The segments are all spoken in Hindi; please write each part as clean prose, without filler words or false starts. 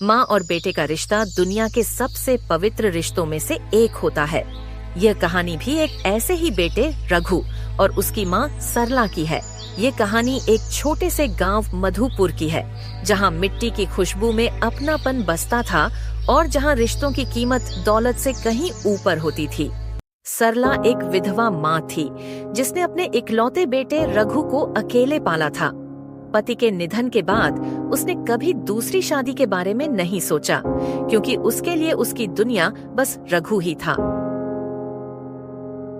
माँ और बेटे का रिश्ता दुनिया के सबसे पवित्र रिश्तों में से एक होता है। यह कहानी भी एक ऐसे ही बेटे रघु और उसकी माँ सरला की है। ये कहानी एक छोटे से गांव मधुपुर की है, जहाँ मिट्टी की खुशबू में अपनापन बसता था और जहाँ रिश्तों की कीमत दौलत से कहीं ऊपर होती थी। सरला एक विधवा माँ थी, जिसने अपने इकलौते बेटे रघु को अकेले पाला था। पति के निधन के बाद उसने कभी दूसरी शादी के बारे में नहीं सोचा, क्योंकि उसके लिए उसकी दुनिया बस रघु ही था।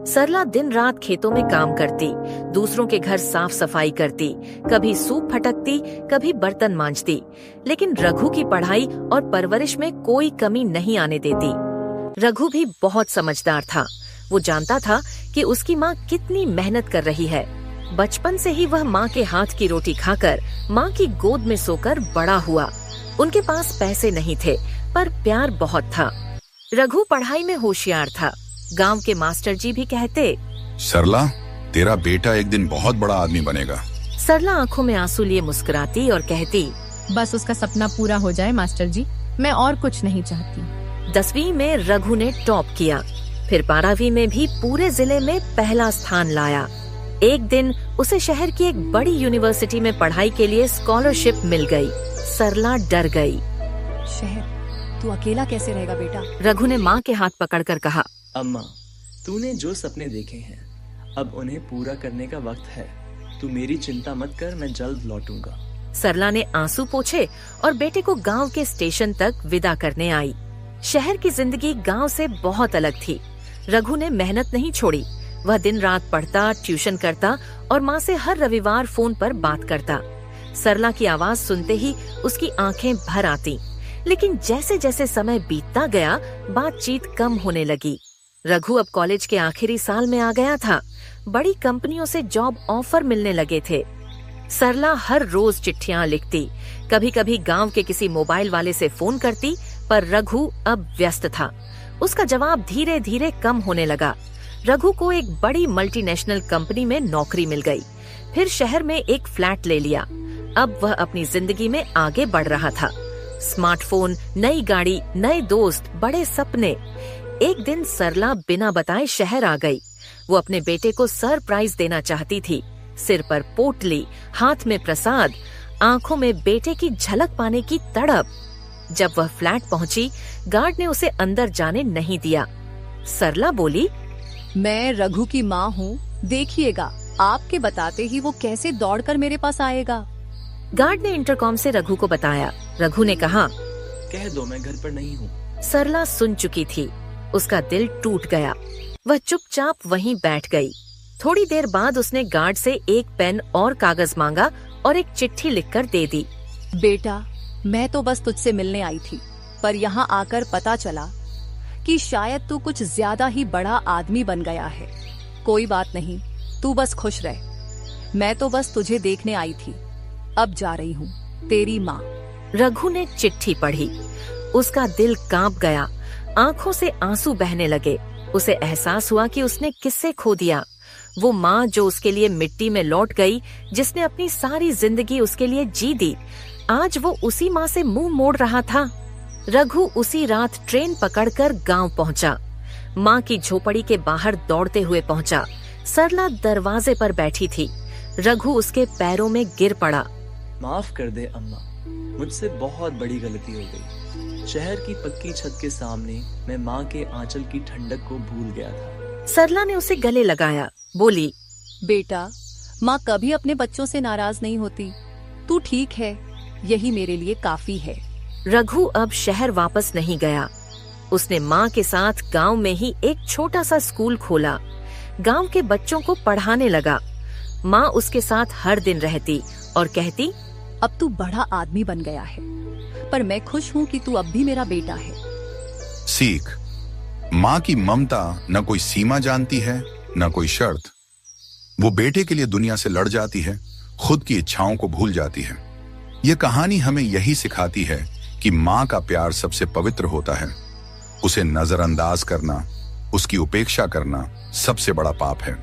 सरला दिन रात खेतों में काम करती, दूसरों के घर साफ सफाई करती, कभी सूप फटकती, कभी बर्तन मांजती, लेकिन रघु की पढ़ाई और परवरिश में कोई कमी नहीं आने देती। रघु भी बहुत समझदार था। वो जानता था कि उसकी माँ कितनी मेहनत कर रही है। बचपन से ही वह माँ के हाथ की रोटी खाकर, माँ की गोद में सोकर बड़ा हुआ। उनके पास पैसे नहीं थे, पर प्यार बहुत था। रघु पढ़ाई में होशियार था। गांव के मास्टर जी भी कहते, सरला, तेरा बेटा एक दिन बहुत बड़ा आदमी बनेगा। सरला आंखों में आंसू लिए मुस्कुराती और कहती, बस उसका सपना पूरा हो जाए मास्टर जी, मैं और कुछ नहीं चाहती। 10वीं में रघु ने टॉप किया, फिर 12वीं में भी पूरे जिले में पहला स्थान लाया। एक दिन उसे शहर की एक बड़ी यूनिवर्सिटी में पढ़ाई के लिए स्कॉलरशिप मिल गई। सरला डर गई। शहर, तू अकेला कैसे रहेगा बेटा? रघु ने माँ के हाथ पकड़कर कहा, अम्मा, तूने जो सपने देखे हैं, अब उन्हें पूरा करने का वक्त है। तू मेरी चिंता मत कर, मैं जल्द लौटूंगा। सरला ने आंसू पोंछे और बेटे को गांव के स्टेशन तक विदा करने आई। शहर की जिंदगी गांव से बहुत अलग थी। रघु ने मेहनत नहीं छोड़ी। वह दिन रात पढ़ता, ट्यूशन करता और माँ से हर रविवार फोन पर बात करता। सरला की आवाज सुनते ही उसकी आंखें भर आती, लेकिन जैसे जैसे समय बीतता गया, बातचीत कम होने लगी। रघु अब कॉलेज के आखिरी साल में आ गया था। बड़ी कंपनियों से जॉब ऑफर मिलने लगे थे। सरला हर रोज चिट्ठियां लिखती, कभी कभी गांव के किसी मोबाइल वाले से फोन करती, पर रघु अब व्यस्त था। उसका जवाब धीरे धीरे कम होने लगा। रघु को एक बड़ी मल्टीनेशनल कंपनी में नौकरी मिल गई, फिर शहर में एक फ्लैट ले लिया। अब वह अपनी जिंदगी में आगे बढ़ रहा था। स्मार्टफोन, नई गाड़ी, नए दोस्त, बड़े सपने। एक दिन सरला बिना बताए शहर आ गई। वो अपने बेटे को सरप्राइज देना चाहती थी। सिर पर पोटली, हाथ में प्रसाद, आंखों में बेटे की झलक पाने की तड़प। जब वह फ्लैट पहुंची, गार्ड ने उसे अंदर जाने नहीं दिया। सरला बोली, मैं रघु की माँ हूँ, देखिएगा आपके बताते ही वो कैसे दौड़कर मेरे पास आएगा। गार्ड ने इंटरकॉम से रघु को बताया। रघु ने कहा, कह दो मैं घर पर नहीं हूँ। सरला सुन चुकी थी। उसका दिल टूट गया। वह चुपचाप वहीं बैठ गई। थोड़ी देर बाद उसने गार्ड से एक पेन और कागज मांगा और एक चिट्ठी लिखकर दे दी। बेटा, मैं तो बस तुझसे मिलने आई थी, पर यहाँ आकर पता चला कि शायद तू कुछ ज्यादा ही बड़ा आदमी बन गया है। कोई बात नहीं, तू बस खुश रह। मैं तो बस तुझे देखने आई थी। अब जा रही हूँ, तेरी माँ। रघु ने चिट्ठी पढ़ी। उसका दिल कांप गया, आंखों से आंसू बहने लगे। उसे एहसास हुआ कि उसने किससे खो दिया। वो माँ जो उसके लिए मिट्टी में लौट गई, जिसने अपनी सारी जिंदगी उसके लिए जी दी, आज वो उसी माँ से मुंह मोड़ रहा था। रघु उसी रात ट्रेन पकड़कर गांव पहुंचा। माँ की झोपड़ी के बाहर दौड़ते हुए पहुंचा। सरला दरवाजे पर बैठी थी। रघु उसके पैरों में गिर पड़ा। माफ कर दे अम्मा, मुझसे बहुत बड़ी गलती हो गई। शहर की पक्की छत के सामने मैं माँ के आंचल की ठंडक को भूल गया था। सरला ने उसे गले लगाया, बोली, बेटा, माँ कभी अपने बच्चों से नाराज नहीं होती। तू ठीक है, यही मेरे लिए काफी है। रघु अब शहर वापस नहीं गया। उसने माँ के साथ गांव में ही एक छोटा सा स्कूल खोला। गांव के बच्चों को पढ़ाने लगा। माँ उसके साथ हर दिन रहती और कहती, अब तू बड़ा आदमी बन गया है, पर मैं खुश हूँ कि तू अब भी मेरा बेटा है। सीख, माँ की ममता न कोई सीमा जानती है, न कोई शर्त। वो बेटे के लिए दुनिया से लड़ जाती है, खुद की इच्छाओं को भूल जाती है। ये कहानी हमें यही सिखाती है कि माँ का प्यार सबसे पवित्र होता है। उसे नजरअंदाज करना, उसकी उपेक्षा करना सबसे बड़ा पाप है।